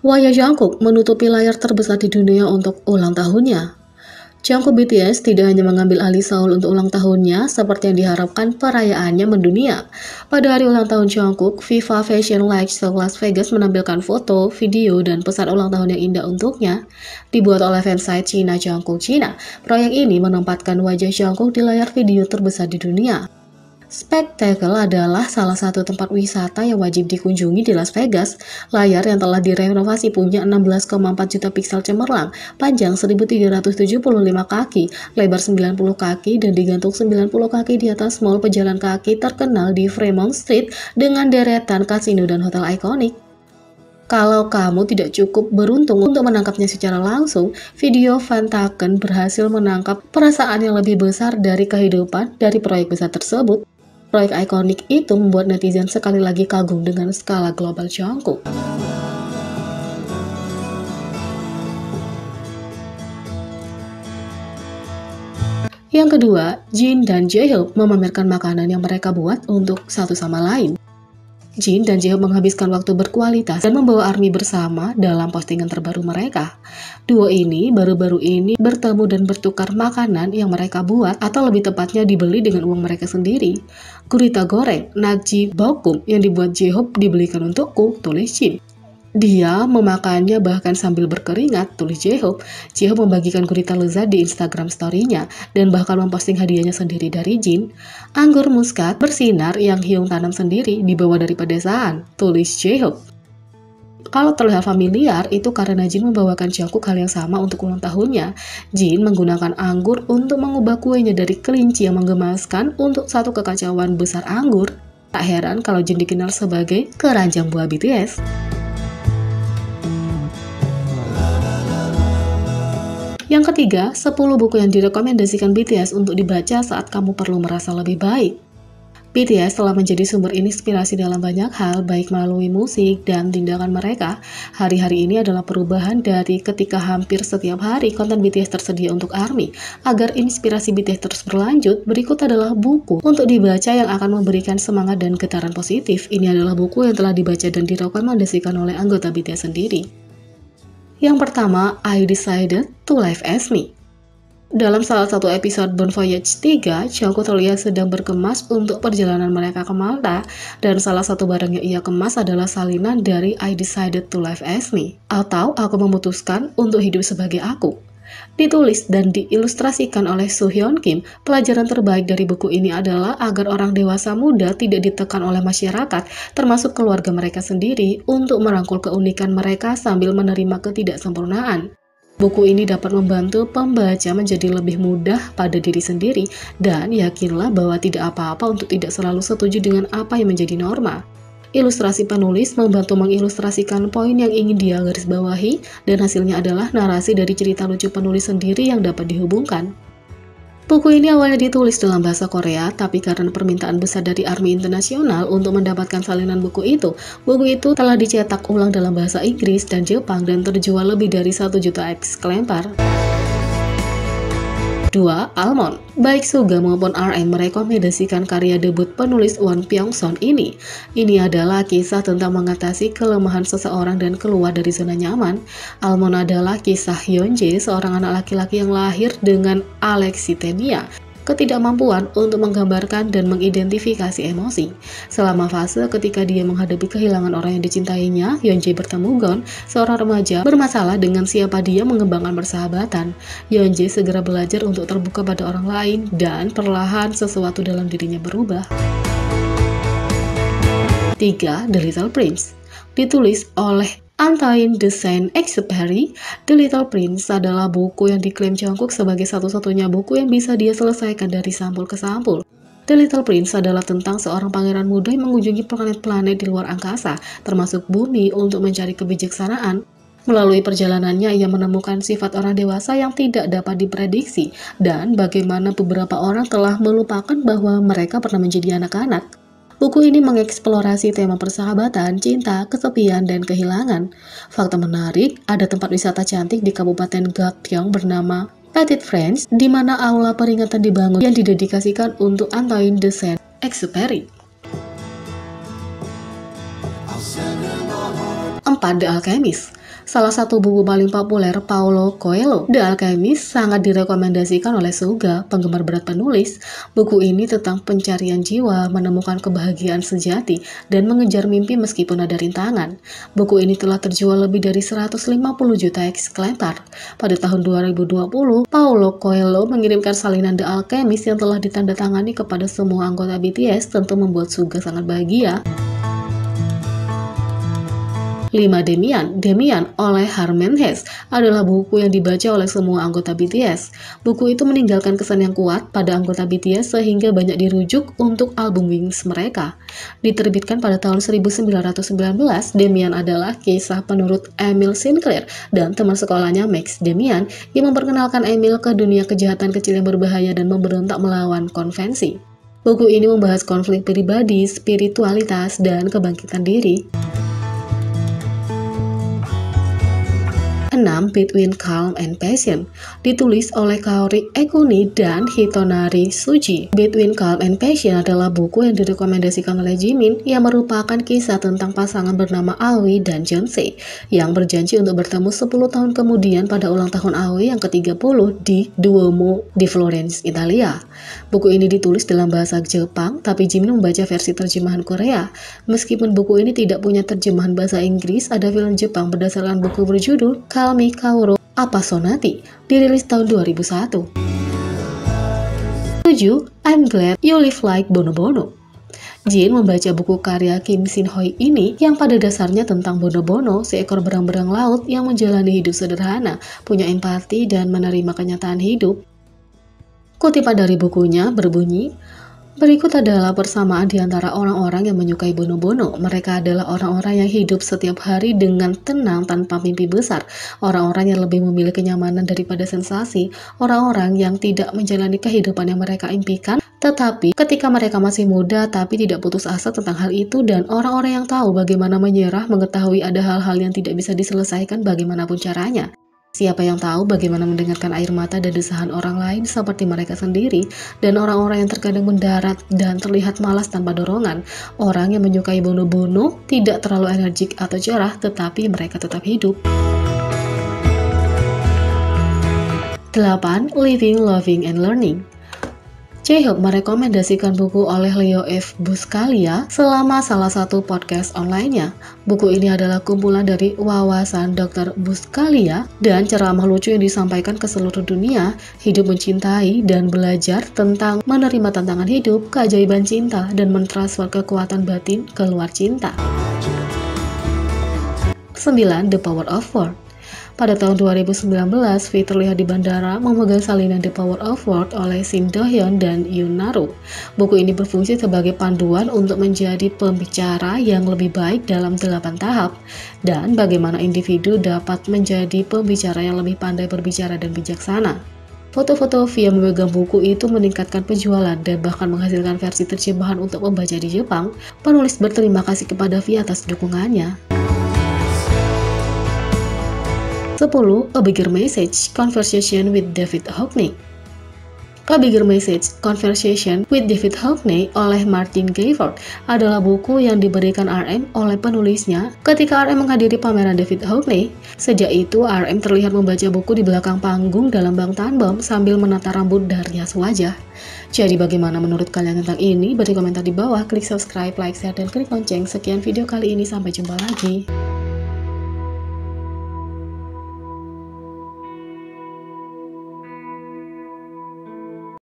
Waya Jungkook menutupi layar terbesar di dunia untuk ulang tahunnya. Jungkook BTS tidak hanya mengambil alih Seoul untuk ulang tahunnya seperti yang diharapkan, perayaannya mendunia. Pada hari ulang tahun Jungkook, Viva Fashion Week Seoul Las Vegas menampilkan foto, video, dan pesan ulang tahun yang indah untuknya. Dibuat oleh fansite Cina Jungkook Cina, proyek ini menempatkan wajah Jungkook di layar video terbesar di dunia. Spectacle adalah salah satu tempat wisata yang wajib dikunjungi di Las Vegas. Layar yang telah direnovasi punya 16,4 juta piksel cemerlang, panjang 1.375 kaki, lebar 90 kaki, dan digantung 90 kaki di atas mall pejalan kaki terkenal di Fremont Street dengan deretan kasino dan hotel ikonik. Kalau kamu tidak cukup beruntung untuk menangkapnya secara langsung, video Van Taken berhasil menangkap perasaan yang lebih besar dari kehidupan dari proyek besar tersebut. Proyek ikonik itu membuat netizen sekali lagi kagum dengan skala global Jungkook. Yang kedua, Jin dan Jaehoop memamerkan makanan yang mereka buat untuk satu sama lain. Jin dan Jaehoop menghabiskan waktu berkualitas dan membawa ARMY bersama dalam postingan terbaru mereka. Duo ini baru-baru ini bertemu dan bertukar makanan yang mereka buat, atau lebih tepatnya dibeli dengan uang mereka sendiri. Gurita goreng, Nakji Bokum yang dibuat Jaehoop dibelikan untukku, tulis Jin. Dia memakannya bahkan sambil berkeringat, tulis Jaehoop. Jaehoop membagikan gurita lezat di Instagram story-nya dan bahkan memposting hadiahnya sendiri dari Jin. Anggur muskat bersinar yang Hyung tanam sendiri dibawa dari pedesaan, tulis Jaehoop. Kalau terlihat familiar, itu karena Jin membawakan Jungkook hal yang sama untuk ulang tahunnya. Jin menggunakan anggur untuk mengubah kuenya dari kelinci yang menggemaskan untuk satu kekacauan besar anggur. Tak heran kalau Jin dikenal sebagai keranjang buah BTS. Yang ketiga, 10 buku yang direkomendasikan BTS untuk dibaca saat kamu perlu merasa lebih baik. BTS telah menjadi sumber inspirasi dalam banyak hal, baik melalui musik dan tindakan mereka. Hari-hari ini adalah perubahan dari ketika hampir setiap hari konten BTS tersedia untuk ARMY. Agar inspirasi BTS terus berlanjut, berikut adalah buku untuk dibaca yang akan memberikan semangat dan getaran positif. Ini adalah buku yang telah dibaca dan direkomendasikan oleh anggota BTS sendiri. Yang pertama, I Decided to Live As Me. Dalam salah satu episode Bon Voyage 3, Jungkook terlihat sedang berkemas untuk perjalanan mereka ke Malta, dan salah satu barang yang ia kemas adalah salinan dari I Decided to Live As Me, atau Aku Memutuskan untuk Hidup Sebagai Aku. Ditulis dan diilustrasikan oleh Soo Hyun Kim, pelajaran terbaik dari buku ini adalah agar orang dewasa muda tidak ditekan oleh masyarakat, termasuk keluarga mereka sendiri, untuk merangkul keunikan mereka sambil menerima ketidaksempurnaan. Buku ini dapat membantu pembaca menjadi lebih mudah pada diri sendiri, dan yakinlah bahwa tidak apa-apa untuk tidak selalu setuju dengan apa yang menjadi norma. Ilustrasi penulis membantu mengilustrasikan poin yang ingin dia garis bawahi, dan hasilnya adalah narasi dari cerita lucu penulis sendiri yang dapat dihubungkan. Buku ini awalnya ditulis dalam bahasa Korea, tapi karena permintaan besar dari ARMY Internasional untuk mendapatkan salinan buku itu telah dicetak ulang dalam bahasa Inggris dan Jepang dan terjual lebih dari 1 juta eksemplar. 2. Almond. Baik Suga maupun RM merekomendasikan karya debut penulis Won Pyeong-seon ini. Ini adalah kisah tentang mengatasi kelemahan seseorang dan keluar dari zona nyaman. Almond adalah kisah Hyunjae, seorang anak laki-laki yang lahir dengan alexithymia, ketidakmampuan untuk menggambarkan dan mengidentifikasi emosi. Selama fase ketika dia menghadapi kehilangan orang yang dicintainya, Hyunjae bertemu Gon, seorang remaja bermasalah dengan siapa dia mengembangkan persahabatan. Hyunjae segera belajar untuk terbuka pada orang lain, dan perlahan sesuatu dalam dirinya berubah. 3. The Little Prince. Ditulis oleh Antoine de Saint-Exupéry, The Little Prince adalah buku yang diklaim Jungkook sebagai satu-satunya buku yang bisa dia selesaikan dari sampul ke sampul. The Little Prince adalah tentang seorang pangeran muda yang mengunjungi planet-planet di luar angkasa, termasuk bumi, untuk mencari kebijaksanaan. Melalui perjalanannya, ia menemukan sifat orang dewasa yang tidak dapat diprediksi, dan bagaimana beberapa orang telah melupakan bahwa mereka pernah menjadi anak-anak. Buku ini mengeksplorasi tema persahabatan, cinta, kesepian, dan kehilangan. Fakta menarik, ada tempat wisata cantik di Kabupaten Gapyeong bernama Petit France, di mana aula peringatan dibangun yang didedikasikan untuk Antoine de Saint-Exupéry. 4. The Alchemist. Salah satu buku paling populer Paulo Coelho, The Alchemist, sangat direkomendasikan oleh Suga, penggemar berat penulis. Buku ini tentang pencarian jiwa, menemukan kebahagiaan sejati, dan mengejar mimpi meskipun ada rintangan. Buku ini telah terjual lebih dari 150 juta eksemplar. Pada tahun 2020, Paulo Coelho mengirimkan salinan The Alchemist yang telah ditandatangani kepada semua anggota BTS, tentu membuat Suga sangat bahagia. 5. Demian oleh Harman Hesse adalah buku yang dibaca oleh semua anggota BTS. Buku itu meninggalkan kesan yang kuat pada anggota BTS sehingga banyak dirujuk untuk album Wings mereka. Diterbitkan pada tahun 1919, Demian adalah kisah penurut Emil Sinclair dan teman sekolahnya Max Demian yang memperkenalkan Emil ke dunia kejahatan kecil yang berbahaya dan memberontak melawan konvensi. Buku ini membahas konflik pribadi, spiritualitas, dan kebangkitan diri. 6. Between Calm and Passion, ditulis oleh Kaori Ekuni dan Hitonari Suji. Between Calm and Passion adalah buku yang direkomendasikan oleh Jimin yang merupakan kisah tentang pasangan bernama Aoi dan Jeonsei yang berjanji untuk bertemu 10 tahun kemudian pada ulang tahun Aoi yang ke-30 di Duomo di Florence, Italia. Buku ini ditulis dalam bahasa Jepang, tapi Jimin membaca versi terjemahan Korea. Meskipun buku ini tidak punya terjemahan bahasa Inggris, ada film Jepang berdasarkan buku berjudul Call Me Kaoru Appassionati, dirilis tahun 2001. 7. I'm Glad You Live Like Bono Bono. Jin membaca buku karya Kim Shin Hoi ini yang pada dasarnya tentang Bono Bono, seekor berang-berang laut yang menjalani hidup sederhana, punya empati, dan menerima kenyataan hidup. Kutipan dari bukunya berbunyi, berikut adalah persamaan di antara orang-orang yang menyukai Bono Bono. Mereka adalah orang-orang yang hidup setiap hari dengan tenang tanpa mimpi besar, orang-orang yang lebih memilih kenyamanan daripada sensasi, orang-orang yang tidak menjalani kehidupan yang mereka impikan, tetapi ketika mereka masih muda tapi tidak putus asa tentang hal itu, dan orang-orang yang tahu bagaimana menyerah mengetahui ada hal-hal yang tidak bisa diselesaikan bagaimanapun caranya. Siapa yang tahu bagaimana mendengarkan air mata dan desahan orang lain seperti mereka sendiri, dan orang-orang yang terkadang mendarat dan terlihat malas tanpa dorongan. Orang yang menyukai Bono Bono tidak terlalu energik atau cerah, tetapi mereka tetap hidup. 8. Living, Loving, and Learning. J-Hope merekomendasikan buku oleh Leo F. Buscaglia selama salah satu podcast online-nya. Buku ini adalah kumpulan dari wawasan Dr. Buscaglia dan ceramah lucu yang disampaikan ke seluruh dunia, hidup mencintai dan belajar tentang menerima tantangan hidup, keajaiban cinta, dan mentransfer kekuatan batin keluar cinta. 9. The Power of Work. Pada tahun 2019, V terlihat di bandara memegang salinan The Power of Work oleh Sim Do-hyun dan Yoon Na-ru. Buku ini berfungsi sebagai panduan untuk menjadi pembicara yang lebih baik dalam 8 tahap, dan bagaimana individu dapat menjadi pembicara yang lebih pandai berbicara dan bijaksana. Foto-foto V yang memegang buku itu meningkatkan penjualan dan bahkan menghasilkan versi terjemahan untuk membaca di Jepang. Penulis berterima kasih kepada V atas dukungannya. 10. A Bigger Message, Conversation with David Hockney. A Bigger Message, Conversation with David Hockney oleh Martin Gayford adalah buku yang diberikan RM oleh penulisnya ketika RM menghadiri pameran David Hockney. Sejak itu, RM terlihat membaca buku di belakang panggung dalam Bang Tanbom sambil menata rambut dan rias wajah. Jadi bagaimana menurut kalian tentang ini? Beri komentar di bawah, klik subscribe, like, share, dan klik lonceng. Sekian video kali ini, sampai jumpa lagi.